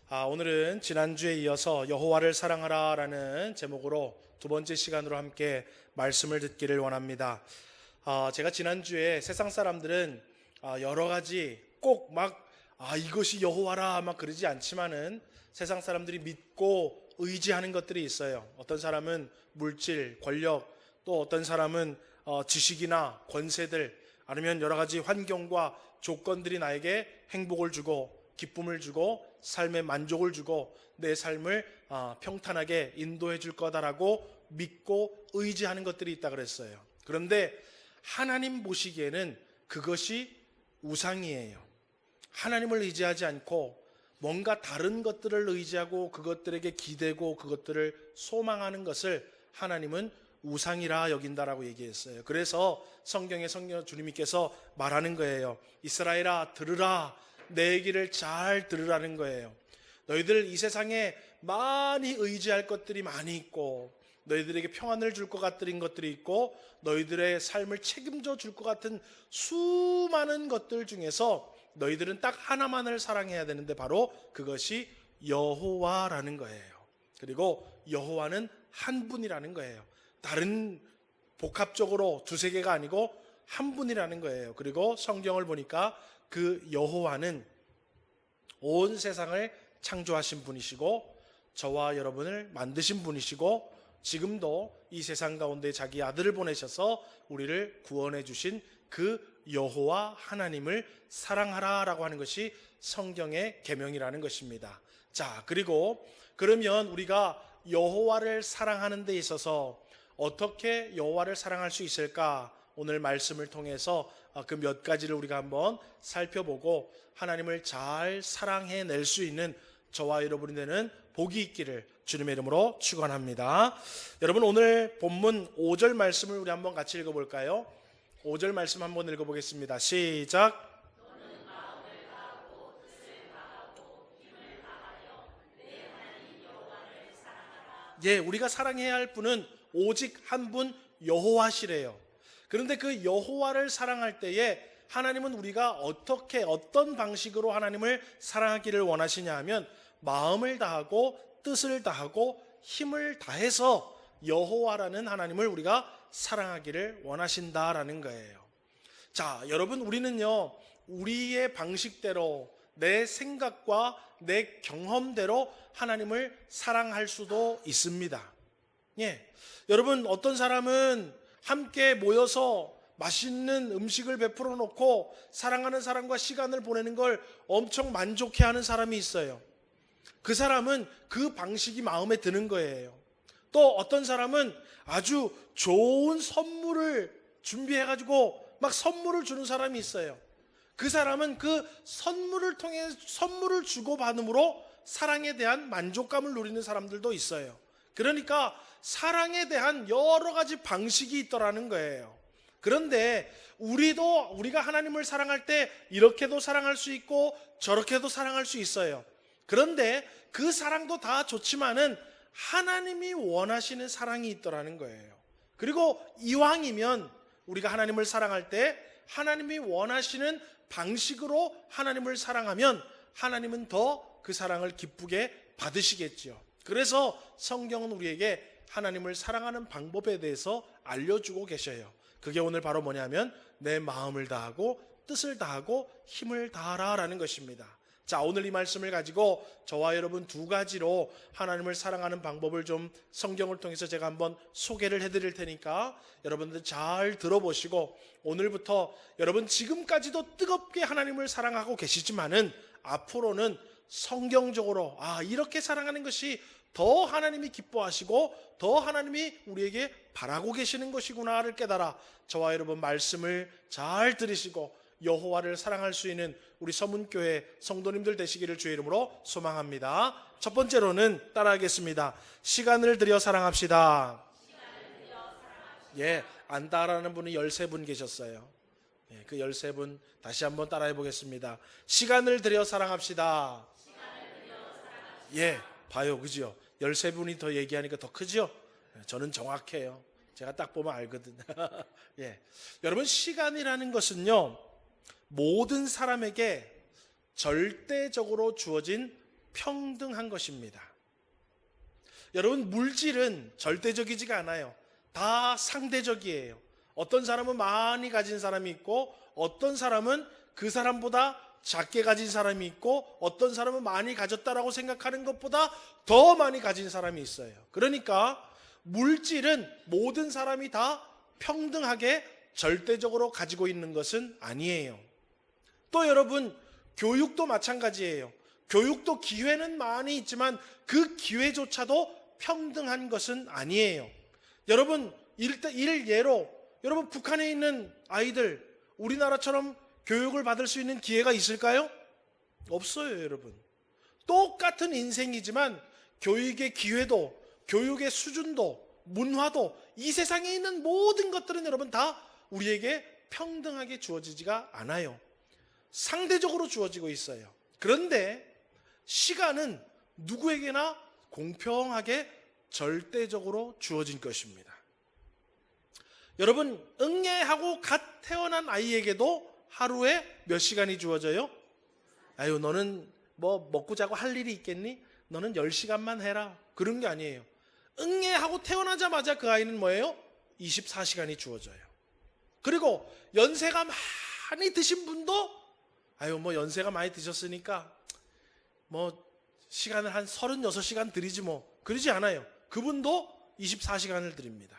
오늘은 지난주에 이어서 여호와를 사랑하라라는 제목으로 두 번째 시간으로 함께 말씀을 듣기를 원합니다. 제가 지난주에 세상 사람들은 여러 가지 꼭 막 이것이 여호와라 막 그러지 않지만은 세상 사람들이 믿고 의지하는 것들이 있어요. 어떤 사람은 물질, 권력, 또 어떤 사람은 지식이나 권세들, 아니면 여러 가지 환경과 조건들이 나에게 행복을 주고 기쁨을 주고 삶의 만족을 주고 내 삶을 평탄하게 인도해 줄 거다라고 믿고 의지하는 것들이 있다 그랬어요. 그런데 하나님 보시기에는 그것이 우상이에요. 하나님을 의지하지 않고 뭔가 다른 것들을 의지하고 그것들에게 기대고 그것들을 소망하는 것을 하나님은 우상이라 여긴다라고 얘기했어요. 그래서 성경에 주님께서 말하는 거예요. 이스라엘아 들으라, 내 얘기를 잘 들으라는 거예요. 너희들 이 세상에 많이 의지할 것들이 많이 있고 너희들에게 평안을 줄 것 같은 것들이 있고 너희들의 삶을 책임져 줄 것 같은 수많은 것들 중에서 너희들은 딱 하나만을 사랑해야 되는데 바로 그것이 여호와라는 거예요. 그리고 여호와는 한 분이라는 거예요. 다른 복합적으로 두세 개가 아니고 한 분이라는 거예요. 그리고 성경을 보니까 그 여호와는 온 세상을 창조하신 분이시고 저와 여러분을 만드신 분이시고 지금도 이 세상 가운데 자기 아들을 보내셔서 우리를 구원해 주신 그 여호와 하나님을 사랑하라라고 하는 것이 성경의 계명이라는 것입니다. 자, 그리고 그러면 우리가 여호와를 사랑하는 데 있어서 어떻게 여호와를 사랑할 수 있을까? 오늘 말씀을 통해서 그 몇 가지를 우리가 한번 살펴보고 하나님을 잘 사랑해낼 수 있는 저와 여러분이 되는 복이 있기를 주님의 이름으로 축원합니다. 여러분, 오늘 본문 5절 말씀을 우리 한번 같이 읽어볼까요? 5절 말씀 한번 읽어보겠습니다. 시작. 예, 우리가 사랑해야 할 분은 오직 한 분 여호와시래요. 그런데 그 여호와를 사랑할 때에 하나님은 우리가 어떤 방식으로 하나님을 사랑하기를 원하시냐 하면 마음을 다하고 뜻을 다하고 힘을 다해서 여호와라는 하나님을 우리가 사랑하기를 원하신다라는 거예요. 자, 여러분, 우리는요 우리의 방식대로 내 생각과 내 경험대로 하나님을 사랑할 수도 있습니다. 예, 여러분, 어떤 사람은 함께 모여서 맛있는 음식을 베풀어 놓고 사랑하는 사람과 시간을 보내는 걸 엄청 만족해하는 사람이 있어요. 그 사람은 그 방식이 마음에 드는 거예요. 또 어떤 사람은 아주 좋은 선물을 준비해가지고 막 선물을 주는 사람이 있어요. 그 사람은 그 선물을 통해 선물을 주고받음으로 사랑에 대한 만족감을 누리는 사람들도 있어요. 그러니까 사랑에 대한 여러 가지 방식이 있더라는 거예요. 그런데 우리가 하나님을 사랑할 때 이렇게도 사랑할 수 있고 저렇게도 사랑할 수 있어요. 그런데 그 사랑도 다 좋지만은 하나님이 원하시는 사랑이 있더라는 거예요. 그리고 이왕이면 우리가 하나님을 사랑할 때 하나님이 원하시는 방식으로 하나님을 사랑하면 하나님은 더 그 사랑을 기쁘게 받으시겠죠. 그래서 성경은 우리에게 하나님을 사랑하는 방법에 대해서 알려주고 계셔요. 그게 오늘 바로 뭐냐면 내 마음을 다하고 뜻을 다하고 힘을 다하라라는 것입니다. 자, 오늘 이 말씀을 가지고 저와 여러분 두 가지로 하나님을 사랑하는 방법을 좀 성경을 통해서 제가 한번 소개를 해드릴 테니까 여러분들 잘 들어보시고 오늘부터 여러분 지금까지도 뜨겁게 하나님을 사랑하고 계시지만은 앞으로는 성경적으로 이렇게 사랑하는 것이 더 하나님이 기뻐하시고 더 하나님이 우리에게 바라고 계시는 것이구나를 깨달아 저와 여러분 말씀을 잘 들으시고 여호와를 사랑할 수 있는 우리 서문교회 성도님들 되시기를 주의 이름으로 소망합니다. 첫 번째로는 따라하겠습니다. 시간을 들여 사랑합시다. 예, 안 따라하는 분이 13분 계셨어요. 예, 그 13분 다시 한번 따라해 보겠습니다. 시간을 들여 사랑합시다. 예, 봐요, 그죠? 13분이 더 얘기하니까 더 크죠? 저는 정확해요. 제가 딱 보면 알거든. 예, 여러분, 시간이라는 것은요 모든 사람에게 절대적으로 주어진 평등한 것입니다. 여러분, 물질은 절대적이지가 않아요. 다 상대적이에요. 어떤 사람은 많이 가진 사람이 있고, 어떤 사람은 그 사람보다 작게 가진 사람이 있고, 어떤 사람은 많이 가졌다라고 생각하는 것보다 더 많이 가진 사람이 있어요. 그러니까 물질은 모든 사람이 다 평등하게 절대적으로 가지고 있는 것은 아니에요. 또 여러분, 교육도 마찬가지예요. 교육도 기회는 많이 있지만 그 기회조차도 평등한 것은 아니에요. 여러분, 일예로 여러분, 북한에 있는 아이들 우리나라처럼 교육을 받을 수 있는 기회가 있을까요? 없어요, 여러분. 똑같은 인생이지만 교육의 기회도, 교육의 수준도, 문화도, 이 세상에 있는 모든 것들은 여러분 다 우리에게 평등하게 주어지지가 않아요. 상대적으로 주어지고 있어요. 그런데 시간은 누구에게나 공평하게 절대적으로 주어진 것입니다. 여러분, 응애하고 갓 태어난 아이에게도 하루에 몇 시간이 주어져요? 아유, 너는 뭐 먹고 자고 할 일이 있겠니? 너는 10시간만 해라. 그런 게 아니에요. 응애하고 태어나자마자 그 아이는 뭐예요? 24시간이 주어져요. 그리고 연세가 많이 드신 분도 아유, 뭐 연세가 많이 드셨으니까 뭐 시간을 한 36시간 드리지 뭐. 그러지 않아요. 그분도 24시간을 드립니다.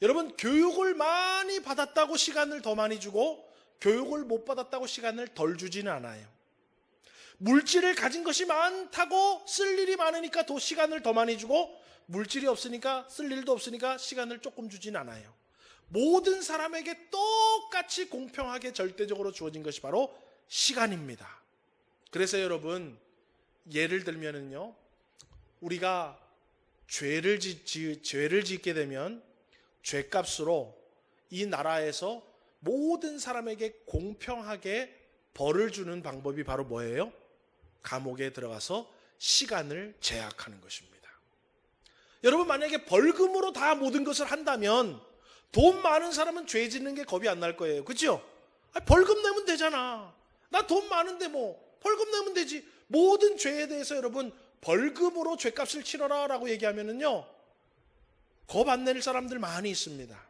여러분, 교육을 많이 받았다고 시간을 더 많이 주고 교육을 못 받았다고 시간을 덜 주지는 않아요. 물질을 가진 것이 많다고 쓸 일이 많으니까 더 시간을 더 많이 주고, 물질이 없으니까 쓸 일도 없으니까 시간을 조금 주진 않아요. 모든 사람에게 똑같이 공평하게 절대적으로 주어진 것이 바로 시간입니다. 그래서 여러분, 예를 들면은요, 우리가 죄를 짓게 되면 죄값으로 이 나라에서 모든 사람에게 공평하게 벌을 주는 방법이 바로 뭐예요? 감옥에 들어가서 시간을 제약하는 것입니다. 여러분, 만약에 벌금으로 다 모든 것을 한다면 돈 많은 사람은 죄 짓는 게 겁이 안 날 거예요. 그렇죠? 벌금 내면 되잖아. 나 돈 많은데 뭐 벌금 내면 되지. 모든 죄에 대해서 여러분 벌금으로 죄값을 치러라 라고 얘기하면은요, 겁 안 낼 사람들 많이 있습니다.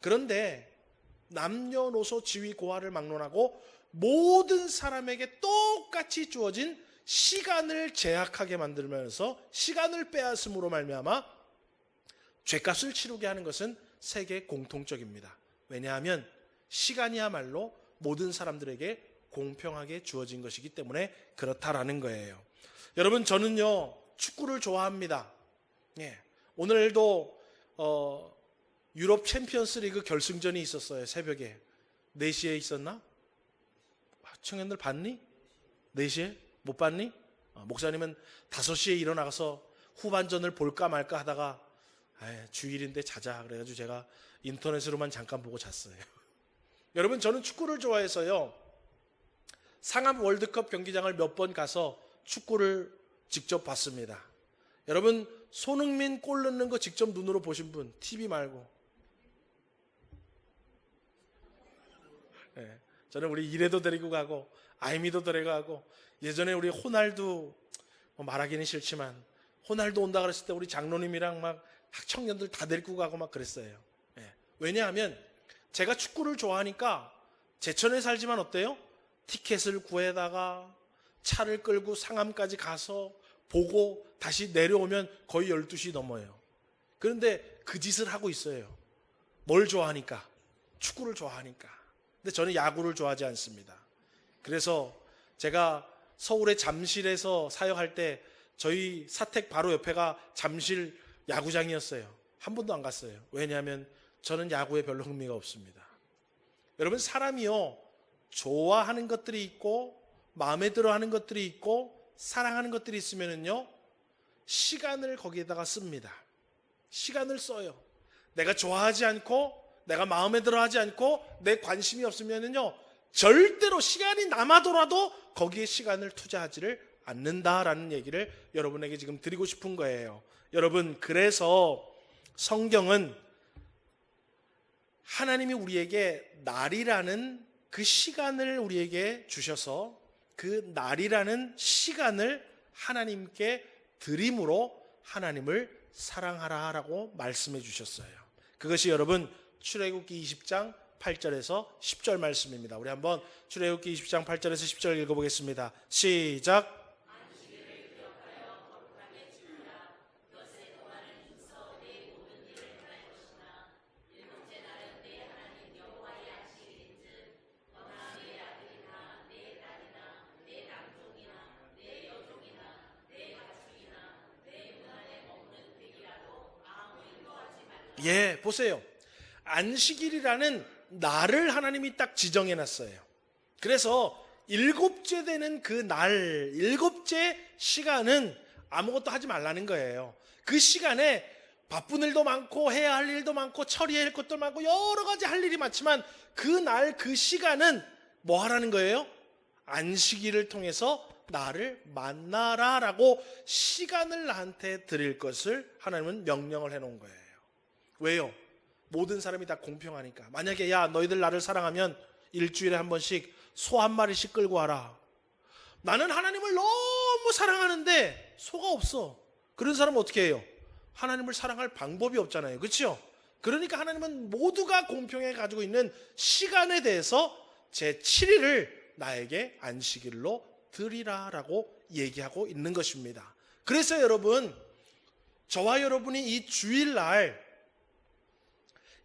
그런데 남녀노소 지위 고하를 막론하고 모든 사람에게 똑같이 주어진 시간을 제약하게 만들면서 시간을 빼앗음으로 말미암아 죄값을 치르게 하는 것은 세계 공통적입니다. 왜냐하면 시간이야말로 모든 사람들에게 공평하게 주어진 것이기 때문에 그렇다라는 거예요. 여러분, 저는요 축구를 좋아합니다. 예. 오늘도 유럽 챔피언스 리그 결승전이 있었어요. 새벽에 4시에 있었나? 청년들 봤니? 4시에? 못 봤니? 목사님은 5시에 일어나서 후반전을 볼까 말까 하다가 주일인데 자자 그래가지고 제가 인터넷으로만 잠깐 보고 잤어요. 여러분, 저는 축구를 좋아해서요 상암 월드컵 경기장을 몇 번 가서 축구를 직접 봤습니다. 여러분, 손흥민 골 넣는 거 직접 눈으로 보신 분, TV 말고. 네, 저는 우리 이래도 데리고 가고 아이미도 데리고 가고, 예전에 우리 호날두, 말하기는 싫지만 호날두 온다 그랬을 때 우리 장로님이랑 막 청년들 다 데리고 가고 막 그랬어요. 네, 왜냐하면 제가 축구를 좋아하니까 제천에 살지만 어때요? 티켓을 구해다가 차를 끌고 상암까지 가서 보고 다시 내려오면 거의 12시 넘어요. 그런데 그 짓을 하고 있어요. 뭘 좋아하니까? 축구를 좋아하니까. 근데 저는 야구를 좋아하지 않습니다. 그래서 제가 서울의 잠실에서 사역할 때 저희 사택 바로 옆에가 잠실 야구장이었어요. 한 번도 안 갔어요. 왜냐하면 저는 야구에 별로 흥미가 없습니다. 여러분, 사람이요 좋아하는 것들이 있고 마음에 들어 하는 것들이 있고 사랑하는 것들이 있으면은요 시간을 거기에다가 씁니다. 시간을 써요. 내가 좋아하지 않고 내가 마음에 들어 하지 않고 내 관심이 없으면은요 절대로 시간이 남아도라도 거기에 시간을 투자하지를 않는다라는 얘기를 여러분에게 지금 드리고 싶은 거예요. 여러분, 그래서 성경은 하나님이 우리에게 날이라는 그 시간을 우리에게 주셔서 그 날이라는 시간을 하나님께 드림으로 하나님을 사랑하라라고 말씀해 주셨어요. 그것이 여러분 출애굽기 20장 8절에서 10절 말씀입니다. 우리 한번 출애굽기 20장 8절에서 10절 읽어보겠습니다. 시작. 예, 보세요. 안식일이라는 날을 하나님이 딱 지정해 놨어요. 그래서 일곱째 되는 그 날, 일곱째 시간은 아무것도 하지 말라는 거예요. 그 시간에 바쁜 일도 많고 해야 할 일도 많고 처리해야 할 것도 많고 여러 가지 할 일이 많지만 그 날, 그 시간은 뭐 하라는 거예요? 안식일을 통해서 나를 만나라라고 시간을 나한테 드릴 것을 하나님은 명령을 해놓은 거예요. 왜요? 모든 사람이 다 공평하니까. 만약에 야 너희들 나를 사랑하면 일주일에 한 번씩 소 한 마리씩 끌고 와라. 나는 하나님을 너무 사랑하는데 소가 없어. 그런 사람은 어떻게 해요? 하나님을 사랑할 방법이 없잖아요. 그렇죠? 그러니까 하나님은 모두가 공평해 가지고 있는 시간에 대해서 제7일을 나에게 안식일로 드리라라고 얘기하고 있는 것입니다. 그래서 여러분, 저와 여러분이 이 주일날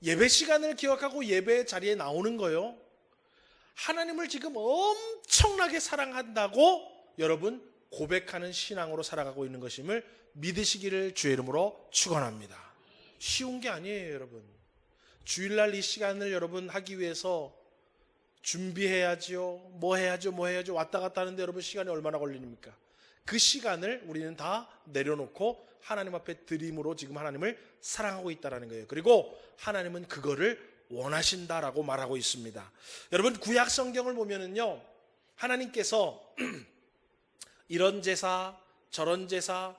예배 시간을 기억하고 예배 자리에 나오는 거요, 하나님을 지금 엄청나게 사랑한다고 여러분 고백하는 신앙으로 살아가고 있는 것임을 믿으시기를 주의 이름으로 축원합니다. 쉬운 게 아니에요, 여러분. 주일날 이 시간을 여러분 하기 위해서 준비해야죠, 뭐 해야죠 왔다 갔다 하는데 여러분 시간이 얼마나 걸립니까? 그 시간을 우리는 다 내려놓고 하나님 앞에 드림으로 지금 하나님을 사랑하고 있다는 거예요. 그리고 하나님은 그거를 원하신다라고 말하고 있습니다. 여러분 구약 성경을 보면은요, 하나님께서 이런 제사 저런 제사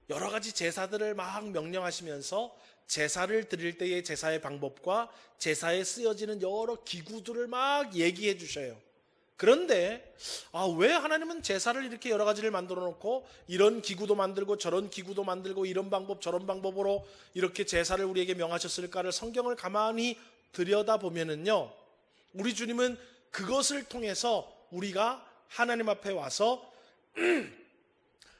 여러 가지 제사들을 막 명령하시면서 제사를 드릴 때의 제사의 방법과 제사에 쓰여지는 여러 기구들을 막 얘기해 주셔요. 그런데 왜 하나님은 제사를 이렇게 여러 가지를 만들어 놓고 이런 기구도 만들고 저런 기구도 만들고 이런 방법 저런 방법으로 이렇게 제사를 우리에게 명하셨을까를 성경을 가만히 들여다보면은요, 우리 주님은 그것을 통해서 우리가 하나님 앞에 와서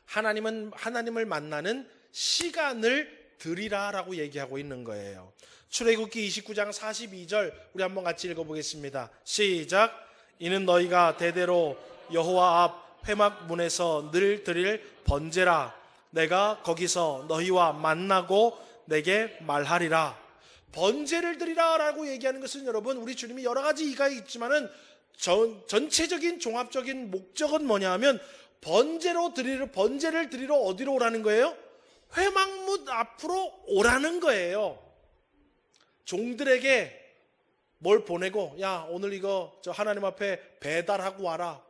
하나님을 만나는 시간을 드리라라고 얘기하고 있는 거예요. 출애굽기 29장 42절 우리 한번 같이 읽어보겠습니다. 시작. 이는 너희가 대대로 여호와 앞 회막 문에서 늘 드릴 번제라. 내가 거기서 너희와 만나고 내게 말하리라. 번제를 드리라라고 얘기하는 것은 여러분, 우리 주님이 여러 가지 이가 있지만은 전체적인 종합적인 목적은 뭐냐 하면 번제를 드리러 어디로 오라는 거예요? 회막문 앞으로 오라는 거예요. 종들에게 뭘 보내고, 야 오늘 이거 저 하나님 앞에 배달하고 와라.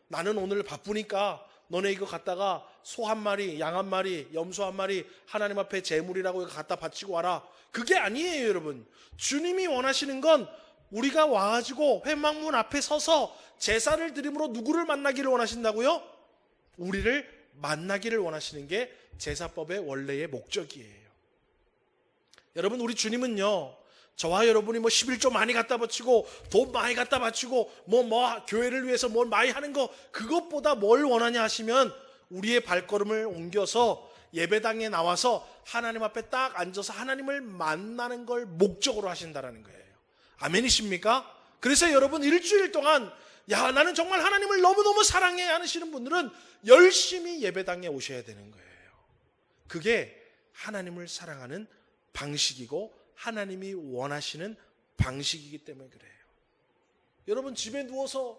나는 오늘 바쁘니까 너네 이거 갖다가 소 한 마리, 양 한 마리, 염소 한 마리 하나님 앞에 제물이라고 이거 갖다 바치고 와라. 그게 아니에요, 여러분. 주님이 원하시는 건 우리가 와가지고 회막문 앞에 서서 제사를 드림으로 누구를 만나기를 원하신다고요? 우리를 만나기를 원하시는 게 제사법의 원래의 목적이에요. 여러분, 우리 주님은요, 저와 여러분이 11조 많이 갖다 바치고 돈 많이 갖다 바치고 교회를 위해서 뭘 많이 하는 거, 그것보다 뭘 원하냐 하시면 우리의 발걸음을 옮겨서 예배당에 나와서 하나님 앞에 딱 앉아서 하나님을 만나는 걸 목적으로 하신다라는 거예요. 아멘이십니까? 그래서 여러분 일주일 동안 야 나는 정말 하나님을 너무너무 사랑해 하시는 분들은 열심히 예배당에 오셔야 되는 거예요. 그게 하나님을 사랑하는 방식이고 하나님이 원하시는 방식이기 때문에 그래요. 여러분 집에 누워서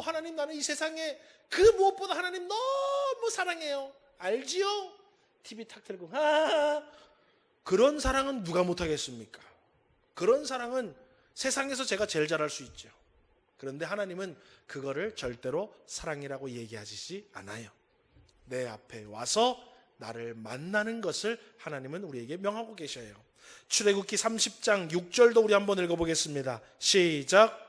하나님 나는 이 세상에 그 무엇보다 하나님 너무 사랑해요. 알지요? TV 탁 틀고 그런 사랑은 누가 못하겠습니까? 그런 사랑은 세상에서 제가 제일 잘할 수 있죠. 그런데 하나님은 그거를 절대로 사랑이라고 얘기하시지 않아요. 내 앞에 와서 나를 만나는 것을 하나님은 우리에게 명하고 계셔요. 출애굽기 30장 6절도 우리 한번 읽어보겠습니다. 시작.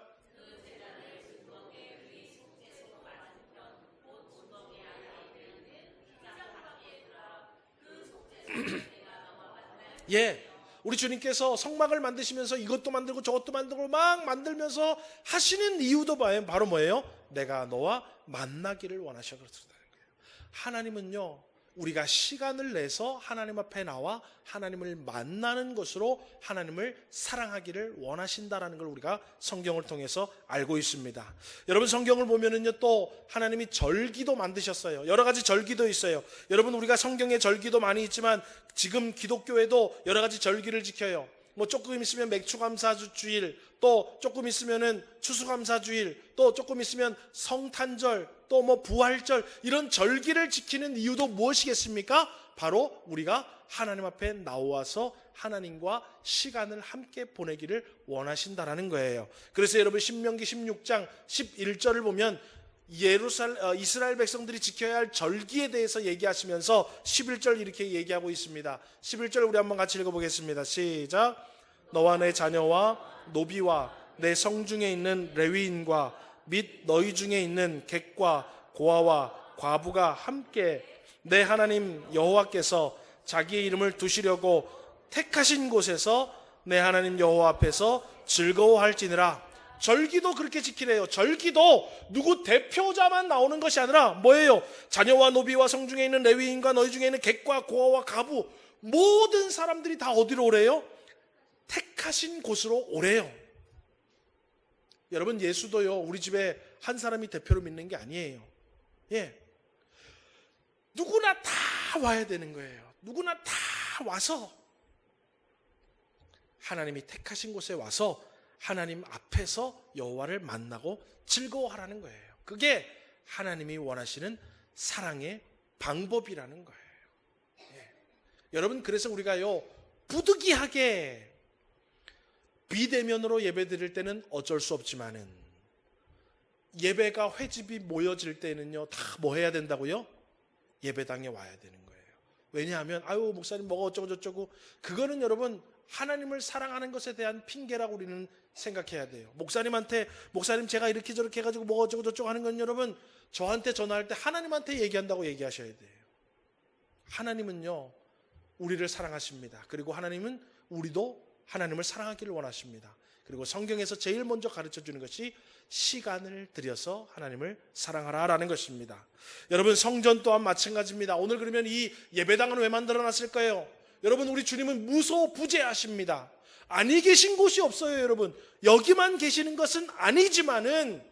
예, 우리 주님께서 성막을 만드시면서 이것도 만들고 저것도 만들고 막 만들면서 하시는 이유도 바로 뭐예요? 내가 너와 만나기를 원하셔. 그렇다는 거예요. 하나님은요, 우리가 시간을 내서 하나님 앞에 나와 하나님을 만나는 것으로 하나님을 사랑하기를 원하신다라는 걸 우리가 성경을 통해서 알고 있습니다. 여러분, 성경을 보면은요, 또 하나님이 절기도 만드셨어요. 여러 가지 절기도 있어요. 여러분, 우리가 성경에 절기도 많이 있지만 지금 기독교에도 여러 가지 절기를 지켜요. 뭐 조금 있으면 맥추감사주일, 또 조금 있으면은 추수감사주일, 또 조금 있으면 성탄절, 또 뭐 부활절, 이런 절기를 지키는 이유도 무엇이겠습니까? 바로 우리가 하나님 앞에 나와서 하나님과 시간을 함께 보내기를 원하신다라는 거예요. 그래서 여러분, 신명기 16장 11절을 보면 이스라엘 백성들이 지켜야 할 절기에 대해서 얘기하시면서 11절 이렇게 얘기하고 있습니다. 11절 우리 한번 같이 읽어보겠습니다. 시작. 너와 내 자녀와 노비와 내 성중에 있는 레위인과 및 너희 중에 있는 객과 고아와 과부가 함께 내 하나님 여호와께서 자기의 이름을 두시려고 택하신 곳에서 내 하나님 여호와 앞에서 즐거워할지니라. 절기도 그렇게 지키래요. 절기도 누구 대표자만 나오는 것이 아니라 뭐예요? 자녀와 노비와 성중에 있는 레위인과 너희 중에 있는 객과 고아와 과부, 모든 사람들이 다 어디로 오래요? 택하신 곳으로 오래요. 여러분, 예수도요, 우리 집에 한 사람이 대표로 믿는 게 아니에요. 예, 누구나 다 와야 되는 거예요. 누구나 다 와서 하나님이 택하신 곳에 와서 하나님 앞에서 여호와를 만나고 즐거워하라는 거예요. 그게 하나님이 원하시는 사랑의 방법이라는 거예요. 예. 여러분, 그래서 우리가요, 부득이하게 비대면으로 예배 드릴 때는 어쩔 수 없지만은 예배가 회집이 모여질 때는요, 다 뭐 해야 된다고요? 예배당에 와야 되는 거예요. 왜냐하면 아유, 목사님 뭐가 어쩌고 저쩌고, 그거는 여러분 하나님을 사랑하는 것에 대한 핑계라고 우리는 생각해야 돼요. 목사님 제가 이렇게 저렇게 해가지고 뭐가 어쩌고 저쩌고 하는 건 여러분, 저한테 전화할 때 하나님한테 얘기한다고 얘기하셔야 돼요. 하나님은요, 우리를 사랑하십니다. 그리고 하나님은 우리도 하나님을 사랑하기를 원하십니다. 그리고 성경에서 제일 먼저 가르쳐주는 것이 시간을 들여서 하나님을 사랑하라라는 것입니다. 여러분, 성전 또한 마찬가지입니다. 오늘 그러면 이 예배당은 왜 만들어놨을까요? 여러분, 우리 주님은 무소부재하십니다. 아니 계신 곳이 없어요. 여러분, 여기만 계시는 것은 아니지만은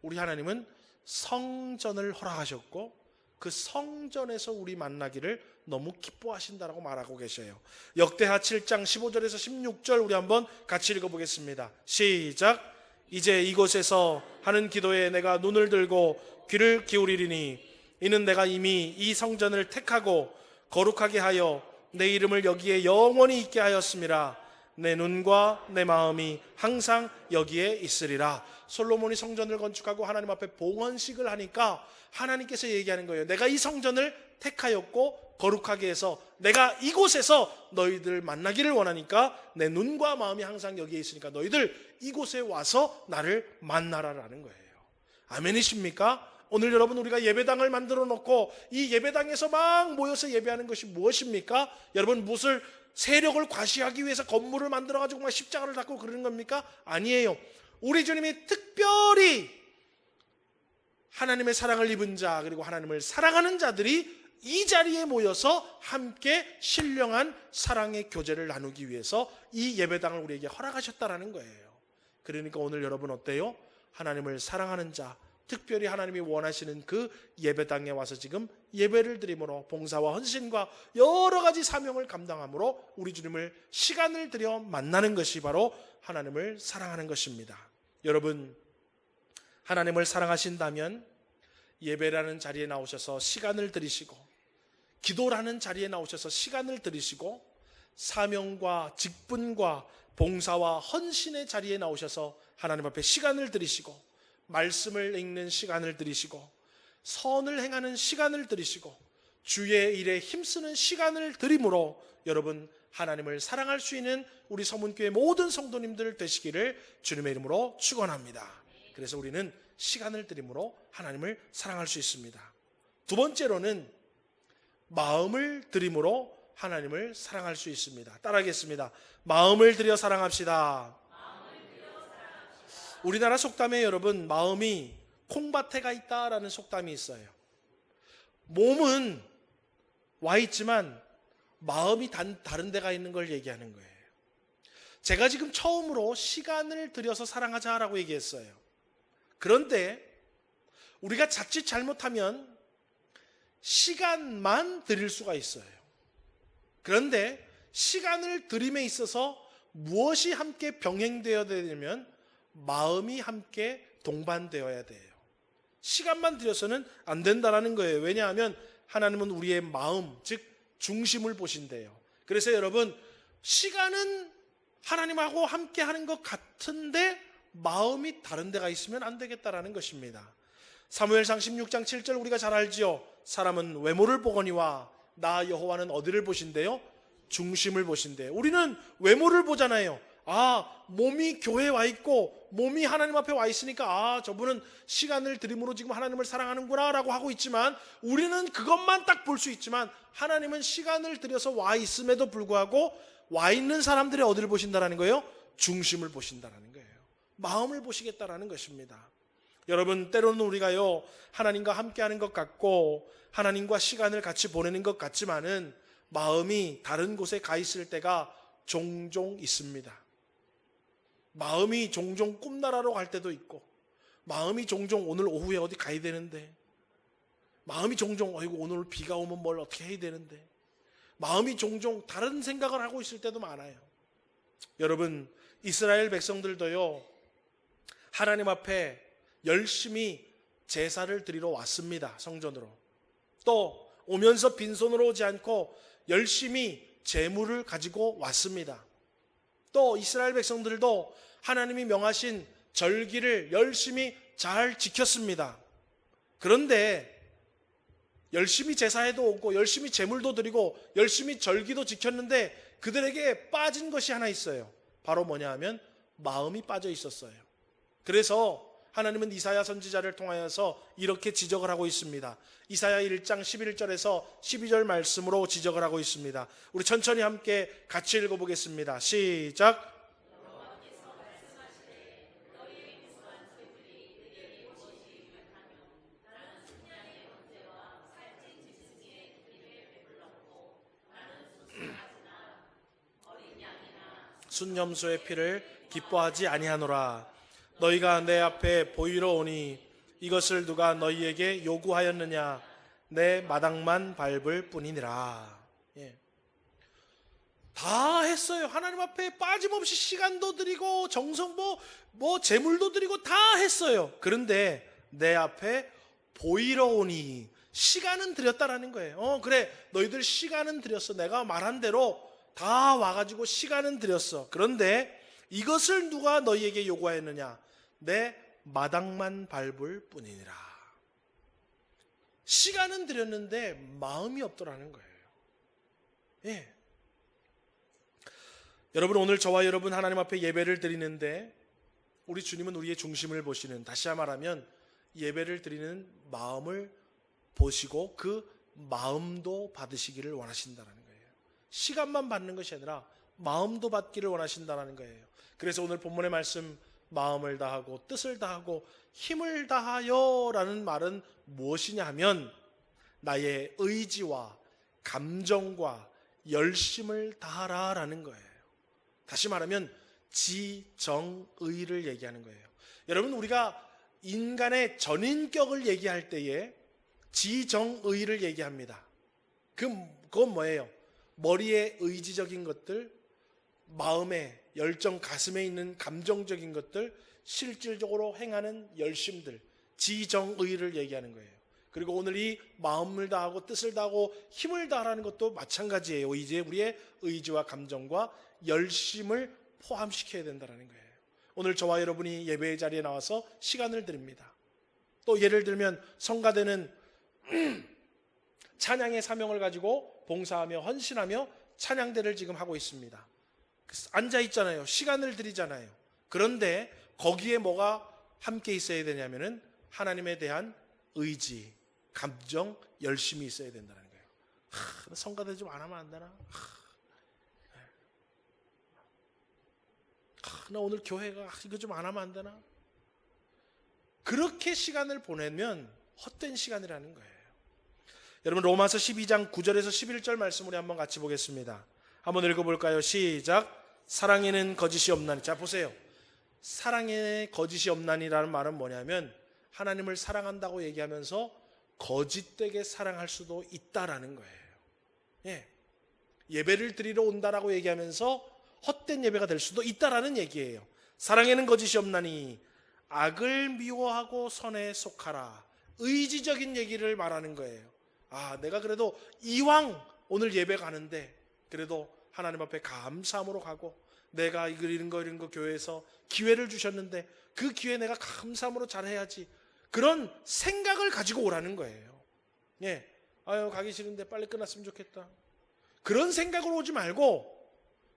우리 하나님은 성전을 허락하셨고 그 성전에서 우리 만나기를 너무 기뻐하신다라고 말하고 계셔요. 역대하 7장 15절에서 16절 우리 한번 같이 읽어보겠습니다. 시작. 이제 이곳에서 하는 기도에 내가 눈을 들고 귀를 기울이리니 이는 내가 이미 이 성전을 택하고 거룩하게 하여 내 이름을 여기에 영원히 있게 하였음이라. 내 눈과 내 마음이 항상 여기에 있으리라. 솔로몬이 성전을 건축하고 하나님 앞에 봉헌식을 하니까 하나님께서 얘기하는 거예요. 내가 이 성전을 택하였고 거룩하게 해서 내가 이곳에서 너희들 만나기를 원하니까 내 눈과 마음이 항상 여기에 있으니까 너희들 이곳에 와서 나를 만나라라는 거예요. 아멘이십니까? 오늘 여러분, 우리가 예배당을 만들어 놓고 이 예배당에서 막 모여서 예배하는 것이 무엇입니까? 여러분, 무엇을 세력을 과시하기 위해서 건물을 만들어 가지고 막 십자가를 닫고 그러는 겁니까? 아니에요. 우리 주님이 특별히 하나님의 사랑을 입은 자, 그리고 하나님을 사랑하는 자들이 이 자리에 모여서 함께 신령한 사랑의 교제를 나누기 위해서 이 예배당을 우리에게 허락하셨다라는 거예요. 그러니까 오늘 여러분 어때요? 하나님을 사랑하는 자, 특별히 하나님이 원하시는 그 예배당에 와서 지금 예배를 드림으로 봉사와 헌신과 여러 가지 사명을 감당함으로 우리 주님을 시간을 들여 만나는 것이 바로 하나님을 사랑하는 것입니다. 여러분, 하나님을 사랑하신다면 예배라는 자리에 나오셔서 시간을 들이시고 기도라는 자리에 나오셔서 시간을 들이시고 사명과 직분과 봉사와 헌신의 자리에 나오셔서 하나님 앞에 시간을 들이시고 말씀을 읽는 시간을 들이시고 선을 행하는 시간을 들이시고 주의 일에 힘쓰는 시간을 들임으로 여러분, 하나님을 사랑할 수 있는 우리 서문교회 모든 성도님들 되시기를 주님의 이름으로 축원합니다. 그래서 우리는 시간을 들임으로 하나님을 사랑할 수 있습니다. 두 번째로는 마음을 들임으로 하나님을 사랑할 수 있습니다. 따라하겠습니다. 마음을 들여 사랑합시다. 우리나라 속담에 여러분, 마음이 콩밭에 가 있다라는 속담이 있어요. 몸은 와 있지만 마음이 다른 데가 있는 걸 얘기하는 거예요. 제가 지금 처음으로 시간을 들여서 사랑하자라고 얘기했어요. 그런데 우리가 자칫 잘못하면 시간만 드릴 수가 있어요. 그런데 시간을 드림에 있어서 무엇이 함께 병행되어야 되냐면 마음이 함께 동반되어야 돼요. 시간만 들여서는 안 된다는 거예요. 왜냐하면 하나님은 우리의 마음, 즉 중심을 보신대요. 그래서 여러분, 시간은 하나님하고 함께 하는 것 같은데 마음이 다른 데가 있으면 안 되겠다라는 것입니다. 사무엘상 16장 7절 우리가 잘 알지요. 사람은 외모를 보거니와 나 여호와는 어디를 보신대요? 중심을 보신대요. 우리는 외모를 보잖아요. 몸이 교회에 와 있고 몸이 하나님 앞에 와 있으니까 저분은 시간을 드림으로 지금 하나님을 사랑하는구나 라고 하고 있지만, 우리는 그것만 딱 볼 수 있지만 하나님은 시간을 들여서 와 있음에도 불구하고 와 있는 사람들의 어디를 보신다라는 거예요? 중심을 보신다라는 거예요. 마음을 보시겠다라는 것입니다. 여러분, 때로는 우리가요, 하나님과 함께하는 것 같고 하나님과 시간을 같이 보내는 것 같지만은 마음이 다른 곳에 가 있을 때가 종종 있습니다. 마음이 종종 꿈나라로 갈 때도 있고, 마음이 종종 오늘 오후에 어디 가야 되는데, 마음이 종종 아이고 오늘 비가 오면 뭘 어떻게 해야 되는데, 마음이 종종 다른 생각을 하고 있을 때도 많아요. 여러분, 이스라엘 백성들도요, 하나님 앞에 열심히 제사를 드리러 왔습니다. 성전으로. 또 오면서 빈손으로 오지 않고 열심히 제물을 가지고 왔습니다. 또 이스라엘 백성들도 하나님이 명하신 절기를 열심히 잘 지켰습니다. 그런데 열심히 제사에도 오고 열심히 제물도 드리고 열심히 절기도 지켰는데 그들에게 빠진 것이 하나 있어요. 바로 뭐냐 하면 마음이 빠져 있었어요. 그래서 하나님은 이사야 선지자를 통하여서 이렇게 지적을 하고 있습니다. 이사야 1장 11절에서 12절 말씀으로 지적을 하고 있습니다. 우리 천천히 함께 같이 읽어보겠습니다. 시작. 순염소의 피를 기뻐하지 아니하노라. 너희가 내 앞에 보이러 오니 이것을 누가 너희에게 요구하였느냐? 내 마당만 밟을 뿐이니라. 다 했어요. 하나님 앞에 빠짐없이 시간도 드리고 정성도 재물도 드리고 다 했어요. 그런데 내 앞에 보이러 오니, 시간은 드렸다라는 거예요. 그래, 너희들 시간은 드렸어. 내가 말한 대로 다 와가지고 시간은 드렸어. 그런데 이것을 누가 너희에게 요구하였느냐? 내 마당만 밟을 뿐이니라. 시간은 드렸는데 마음이 없더라는 거예요. 예. 여러분, 오늘 저와 여러분 하나님 앞에 예배를 드리는데 우리 주님은 우리의 중심을 보시는, 다시 말하면 예배를 드리는 마음을 보시고 그 마음도 받으시기를 원하신다는 거예요. 시간만 받는 것이 아니라 마음도 받기를 원하신다는 거예요. 그래서 오늘 본문의 말씀, 마음을 다하고 뜻을 다하고 힘을 다하여 라는 말은 무엇이냐 하면 나의 의지와 감정과 열심을 다하라 라는 거예요. 다시 말하면 지정의를 얘기하는 거예요. 여러분, 우리가 인간의 전인격을 얘기할 때에 지정의를 얘기합니다. 그건 뭐예요? 머리에 의지적인 것들, 마음에 열정, 가슴에 있는 감정적인 것들, 실질적으로 행하는 열심들, 지정의를 얘기하는 거예요. 그리고 오늘 이 마음을 다하고 뜻을 다하고 힘을 다하라는 것도 마찬가지예요. 이제 우리의 의지와 감정과 열심을 포함시켜야 된다는 거예요. 오늘 저와 여러분이 예배의 자리에 나와서 시간을 드립니다. 또 예를 들면 성가대는 찬양의 사명을 가지고 봉사하며 헌신하며 찬양대를 지금 하고 있습니다. 앉아 있잖아요. 시간을 드리잖아요. 그런데 거기에 뭐가 함께 있어야 되냐면은 하나님에 대한 의지, 감정, 열심이 있어야 된다는 거예요. 성가대 좀 안 하면 안 되나? 나 오늘 교회가 이거 좀 안 하면 안 되나? 그렇게 시간을 보내면 헛된 시간이라는 거예요. 여러분 로마서 12장 9절에서 11절 말씀 우리 한번 같이 보겠습니다. 한번 읽어볼까요? 시작. 사랑에는 거짓이 없나니. 자 보세요. 사랑에 거짓이 없나니라는 말은 뭐냐면 하나님을 사랑한다고 얘기하면서 거짓되게 사랑할 수도 있다라는 거예요. 예. 예배를 드리러 온다라고 얘기하면서 헛된 예배가 될 수도 있다라는 얘기예요. 사랑에는 거짓이 없나니 악을 미워하고 선에 속하라. 의지적인 얘기를 말하는 거예요. 내가 그래도 이왕 오늘 예배 가는데 그래도 하나님 앞에 감사함으로 가고 내가 이런 거 교회에서 기회를 주셨는데 그 기회 내가 감사함으로 잘해야지. 그런 생각을 가지고 오라는 거예요. 예. 가기 싫은데 빨리 끝났으면 좋겠다. 그런 생각으로 오지 말고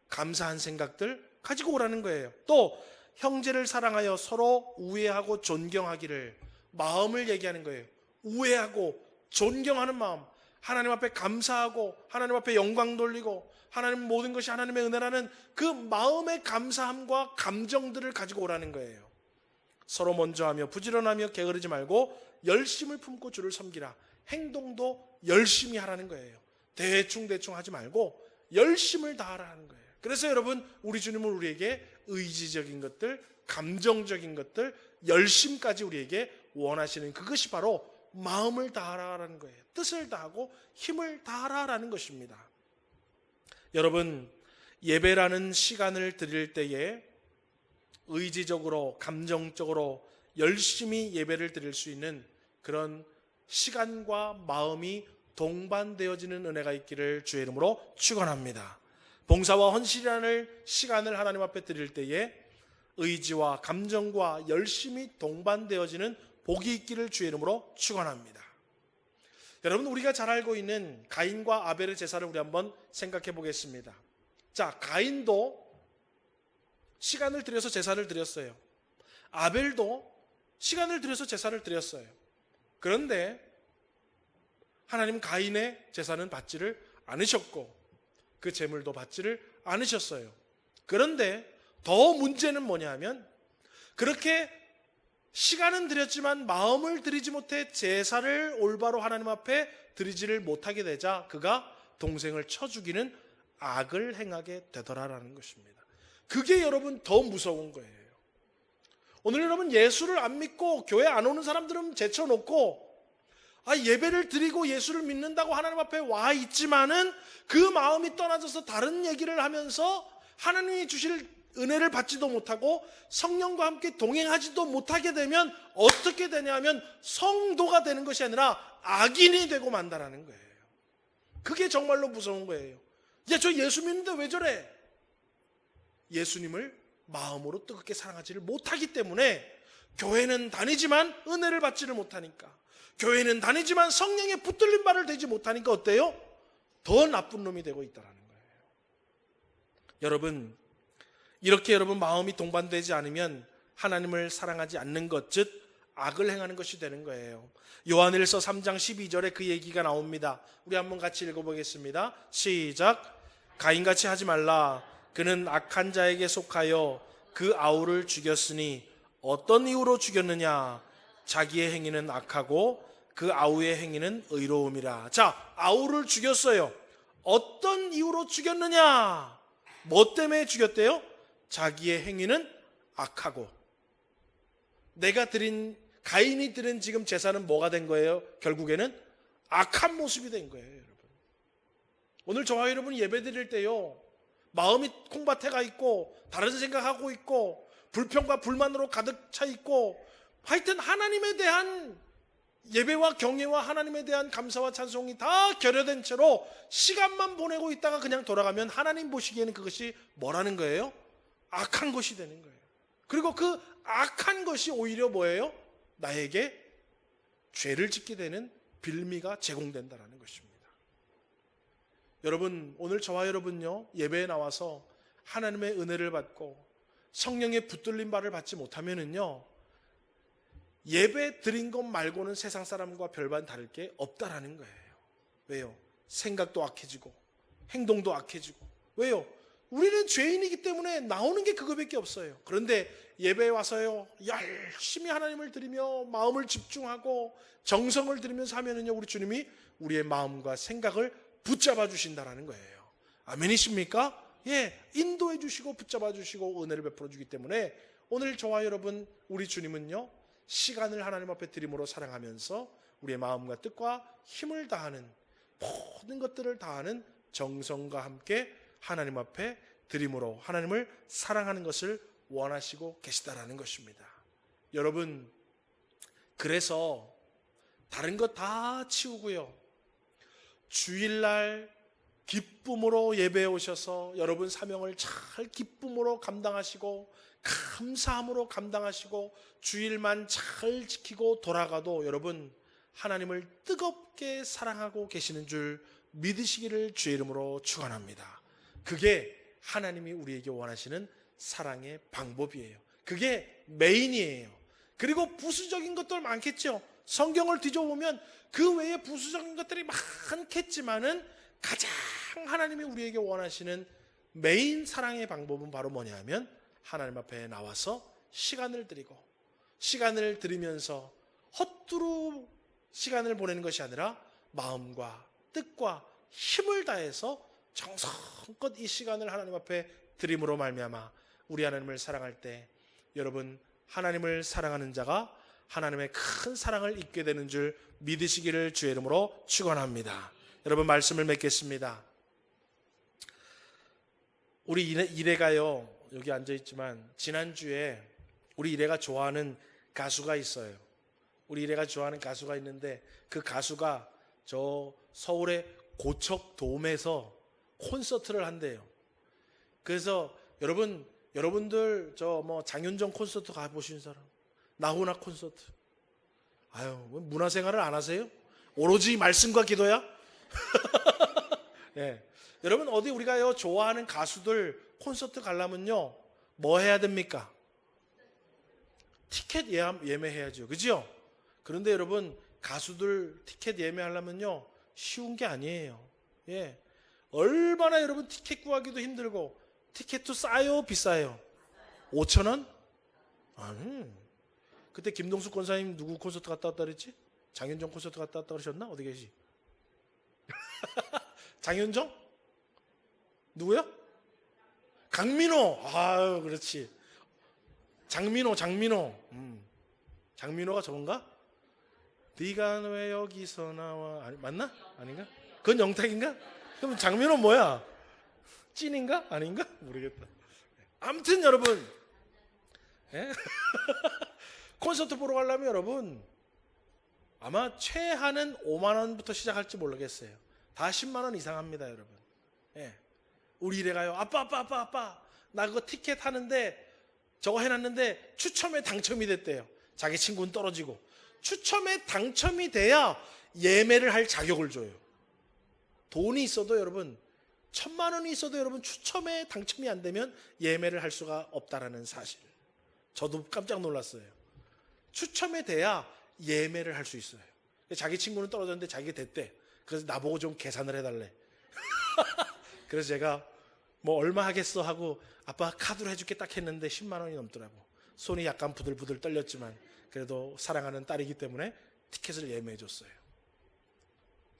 감사한 생각들 가지고 오라는 거예요. 또 형제를 사랑하여 서로 우애하고 존경하기를, 마음을 얘기하는 거예요. 우애하고 존경하는 마음, 하나님 앞에 감사하고 하나님 앞에 영광 돌리고 하나님 모든 것이 하나님의 은혜라는 그 마음의 감사함과 감정들을 가지고 오라는 거예요. 서로 먼저 하며 부지런하며 게으르지 말고 열심을 품고 주를 섬기라. 행동도 열심히 하라는 거예요. 대충 하지 말고 열심을 다하라는 거예요. 그래서 여러분 우리 주님은 우리에게 의지적인 것들, 감정적인 것들, 열심까지 우리에게 원하시는 그것이 바로 마음을 다하라는 거예요. 뜻을 다하고 힘을 다하라는 것입니다. 여러분 예배라는 시간을 드릴 때에 의지적으로 감정적으로 열심히 예배를 드릴 수 있는 그런 시간과 마음이 동반되어지는 은혜가 있기를 주의 이름으로 축원합니다. 봉사와 헌신이라는 시간을 하나님 앞에 드릴 때에 의지와 감정과 열심이 동반되어지는 복이 있기를 주의 이름으로 축원합니다. 여러분 우리가 잘 알고 있는 가인과 아벨의 제사를 우리 한번 생각해 보겠습니다. 자, 가인도 시간을 들여서 제사를 드렸어요. 아벨도 시간을 들여서 제사를 드렸어요. 그런데 하나님 가인의 제사는 받지를 않으셨고 그 제물도 받지를 않으셨어요. 그런데 더 문제는 뭐냐 하면 그렇게 시간은 드렸지만 마음을 드리지 못해 제사를 올바로 하나님 앞에 드리지를 못하게 되자 그가 동생을 쳐 죽이는 악을 행하게 되더라라는 것입니다. 그게 여러분 더 무서운 거예요. 오늘 여러분 예수를 안 믿고 교회 안 오는 사람들은 제쳐놓고 예배를 드리고 예수를 믿는다고 하나님 앞에 와 있지만은 그 마음이 떠나져서 다른 얘기를 하면서 하나님이 주실 은혜를 받지도 못하고 성령과 함께 동행하지도 못하게 되면 어떻게 되냐면 성도가 되는 것이 아니라 악인이 되고 만다라는 거예요. 그게 정말로 무서운 거예요. 저 예수 믿는데 왜 저래? 예수님을 마음으로 뜨겁게 사랑하지를 못하기 때문에 교회는 다니지만 은혜를 받지를 못하니까, 교회는 다니지만 성령의 붙들린 발을 대지 못하니까 어때요? 더 나쁜 놈이 되고 있다는 거예요. 여러분 이렇게 여러분 마음이 동반되지 않으면 하나님을 사랑하지 않는 것, 즉 악을 행하는 것이 되는 거예요. 요한일서 3장 12절에 그 얘기가 나옵니다. 우리 한번 같이 읽어보겠습니다. 시작. 가인같이 하지 말라. 그는 악한 자에게 속하여 그 아우를 죽였으니 어떤 이유로 죽였느냐? 자기의 행위는 악하고 그 아우의 행위는 의로움이라. 자, 아우를 죽였어요. 어떤 이유로 죽였느냐? 뭐 때문에 죽였대요? 자기의 행위는 악하고. 가인이 드린 지금 제사는 뭐가 된 거예요? 결국에는 악한 모습이 된 거예요, 여러분. 오늘 저와 여러분 예배 드릴 때요, 마음이 콩밭에가 있고 다른 생각하고 있고 불평과 불만으로 가득 차 있고 하여튼 하나님에 대한 예배와 경외와 하나님에 대한 감사와 찬송이 다 결여된 채로 시간만 보내고 있다가 그냥 돌아가면 하나님 보시기에는 그것이 뭐라는 거예요? 악한 것이 되는 거예요. 그리고 그 악한 것이 오히려 뭐예요? 나에게 죄를 짓게 되는 빌미가 제공된다는 것입니다. 여러분 오늘 저와 여러분요 예배에 나와서 하나님의 은혜를 받고 성령의 붙들린 바를 받지 못하면은요 예배 드린 것 말고는 세상 사람과 별반 다를 게 없다라는 거예요. 왜요? 생각도 악해지고 행동도 악해지고. 왜요? 우리는 죄인이기 때문에 나오는 게 그거밖에 없어요. 그런데 예배에 와서요 열심히 하나님을 드리며 마음을 집중하고 정성을 들이면서 하면은요, 우리 주님이 우리의 마음과 생각을 붙잡아 주신다라는 거예요. 아멘이십니까? 예, 인도해 주시고 붙잡아 주시고 은혜를 베풀어 주기 때문에 오늘 저와 여러분, 우리 주님은요 시간을 하나님 앞에 드림으로 사랑하면서 우리의 마음과 뜻과 힘을 다하는, 모든 것들을 다하는 정성과 함께 하나님 앞에 드림으로 하나님을 사랑하는 것을 원하시고 계시다라는 것입니다. 여러분, 그래서 다른 것 다 치우고요, 주일날 기쁨으로 예배에 오셔서 여러분 사명을 잘 기쁨으로 감당하시고 감사함으로 감당하시고 주일만 잘 지키고 돌아가도 여러분 하나님을 뜨겁게 사랑하고 계시는 줄 믿으시기를 주의 이름으로 축원합니다. 그게 하나님이 우리에게 원하시는 사랑의 방법이에요. 그게 메인이에요. 그리고 부수적인 것들 많겠죠. 성경을 뒤져보면 그 외에 부수적인 것들이 많겠지만은 가장 하나님이 우리에게 원하시는 메인 사랑의 방법은 바로 뭐냐 하면 하나님 앞에 나와서 시간을 드리고, 시간을 드리면서 헛두루 시간을 보내는 것이 아니라 마음과 뜻과 힘을 다해서 정성껏 이 시간을 하나님 앞에 드림으로 말미암아 우리 하나님을 사랑할 때, 여러분 하나님을 사랑하는 자가 하나님의 큰 사랑을 잊게 되는 줄 믿으시기를 주의 이름으로 축원합니다. 여러분 말씀을 맺겠습니다. 우리 이래가요 여기 앉아있지만 지난주에 우리 이래가 좋아하는 가수가 있어요. 우리 이래가 좋아하는 가수가 있는데 그 가수가 저 서울의 고척돔에서 콘서트를 한대요. 그래서 여러분들 저 뭐 장윤정 콘서트 가보신 사람, 나훈아 콘서트, 아유 문화생활을 안 하세요? 오로지 말씀과 기도야? 예. 여러분 어디 우리가요 좋아하는 가수들 콘서트 가려면요 뭐 해야 됩니까? 티켓 예매해야죠. 그죠? 그런데 여러분 가수들 티켓 예매하려면요 쉬운 게 아니에요. 예. 얼마나 여러분 티켓 구하기도 힘들고, 티켓도 싸요 비싸요? 5,000원? 아니. 그때 김동숙 권사님 누구 콘서트 갔다 왔다 그랬지? 장윤정 콘서트 갔다 왔다 그러셨나? 어디 계시? 장윤정? 누구요? 강민호. 아유 그렇지. 장민호. 장민호가 저건가? 네가 왜 여기서 나와? 아니, 맞나? 아닌가? 그건 영탁인가? 그럼 장민호 뭐야? 찐인가? 아닌가? 모르겠다. 아무튼 여러분, 예? 콘서트 보러 가려면 여러분 아마 최하는 5만 원부터 시작할지 모르겠어요. 다 10만 원 이상 합니다, 여러분. 예. 우리 이래 가요. 아빠 나 그거 티켓 하는데 저거 해놨는데 추첨에 당첨이 됐대요. 자기 친구는 떨어지고. 추첨에 당첨이 돼야 예매를 할 자격을 줘요. 돈이 있어도 여러분 1,000만 원이 있어도 여러분 추첨에 당첨이 안 되면 예매를 할 수가 없다라는 사실, 저도 깜짝 놀랐어요. 추첨에 돼야 예매를 할 수 있어요. 자기 친구는 떨어졌는데 자기가 됐대. 그래서 나보고 좀 계산을 해달래. 그래서 제가 뭐 얼마 하겠어 하고 아빠 카드로 해줄게 딱 했는데 10만 원이 넘더라고. 손이 약간 부들부들 떨렸지만 그래도 사랑하는 딸이기 때문에 티켓을 예매해 줬어요.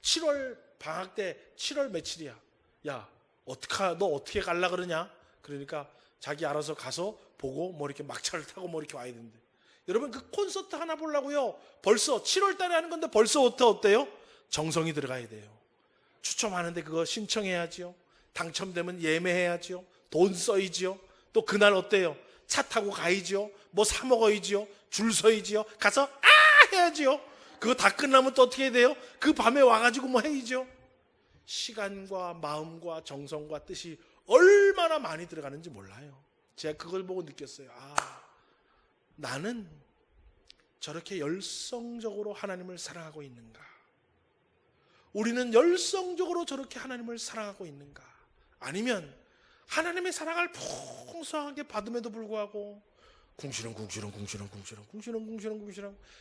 7월 방학 때 7월 며칠이야. 야 너 어떻게 갈라 그러냐? 그러니까 자기 알아서 가서 보고 뭐 이렇게 막차를 타고 뭐 이렇게 와야 된대. 여러분 그 콘서트 하나 보려고요 벌써 7월 달에 하는 건데 벌써부터 어때요? 정성이 들어가야 돼요. 추첨하는데 그거 신청해야지요. 당첨되면 예매해야지요. 돈 써야지요. 또 그날 어때요? 차 타고 가야지요. 뭐 사 먹어야지요. 줄 서야지요. 가서 해야지요. 그거 다 끝나면 또 어떻게 해야 돼요? 그 밤에 와가지고 뭐 해야지요. 시간과 마음과 정성과 뜻이 얼마나 많이 들어가는지 몰라요. 제가 그걸 보고 느꼈어요. 나는 저렇게 열성적으로 하나님을 사랑하고 있는가? 우리는 열성적으로 저렇게 하나님을 사랑하고 있는가? 아니면 하나님의 사랑을 풍성하게 받음에도 불구하고 궁시렁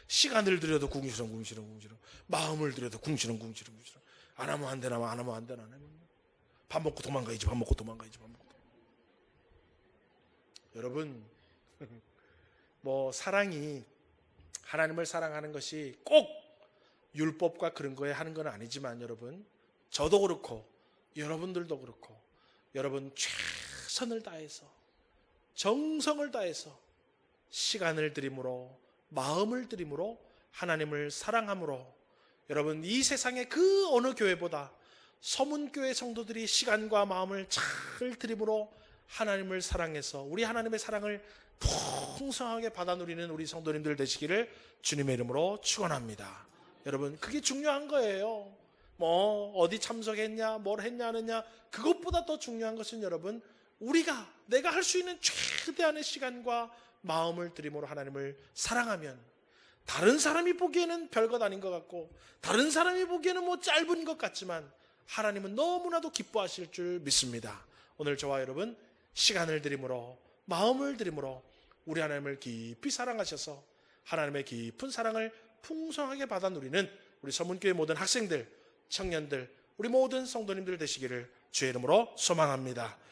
시간을 들여도 궁시렁 마음을 들여도 궁시렁 안 하면 안 되나, 안 하면 안 되나. 밥 먹고 도망가야지, 밥 먹고 도망가야지, 밥 먹고. 여러분, 사랑이, 하나님을 사랑하는 것이 꼭 율법과 그런 거에 하는 건 아니지만 여러분, 저도 그렇고 여러분들도 그렇고 여러분 최선을 다해서 정성을 다해서 시간을 들임으로 마음을 들임으로 하나님을 사랑함으로 여러분 이 세상의 그 어느 교회보다 서문교회 성도들이 시간과 마음을 잘 들임으로 하나님을 사랑해서 우리 하나님의 사랑을 풍성하게 받아 누리는 우리 성도님들 되시기를 주님의 이름으로 축원합니다. 여러분 그게 중요한 거예요. 어디 참석했냐, 뭘 했냐 하느냐, 그것보다 더 중요한 것은 여러분 내가 할 수 있는 최대한의 시간과 마음을 들임으로 하나님을 사랑하면 다른 사람이 보기에는 별것 아닌 것 같고 다른 사람이 보기에는 짧은 것 같지만 하나님은 너무나도 기뻐하실 줄 믿습니다. 오늘 저와 여러분 시간을 들임으로 마음을 들임으로 우리 하나님을 깊이 사랑하셔서 하나님의 깊은 사랑을 풍성하게 받아 누리는 우리 서문교회 모든 학생들, 청년들, 우리 모든 성도님들 되시기를 주의 이름으로 소망합니다.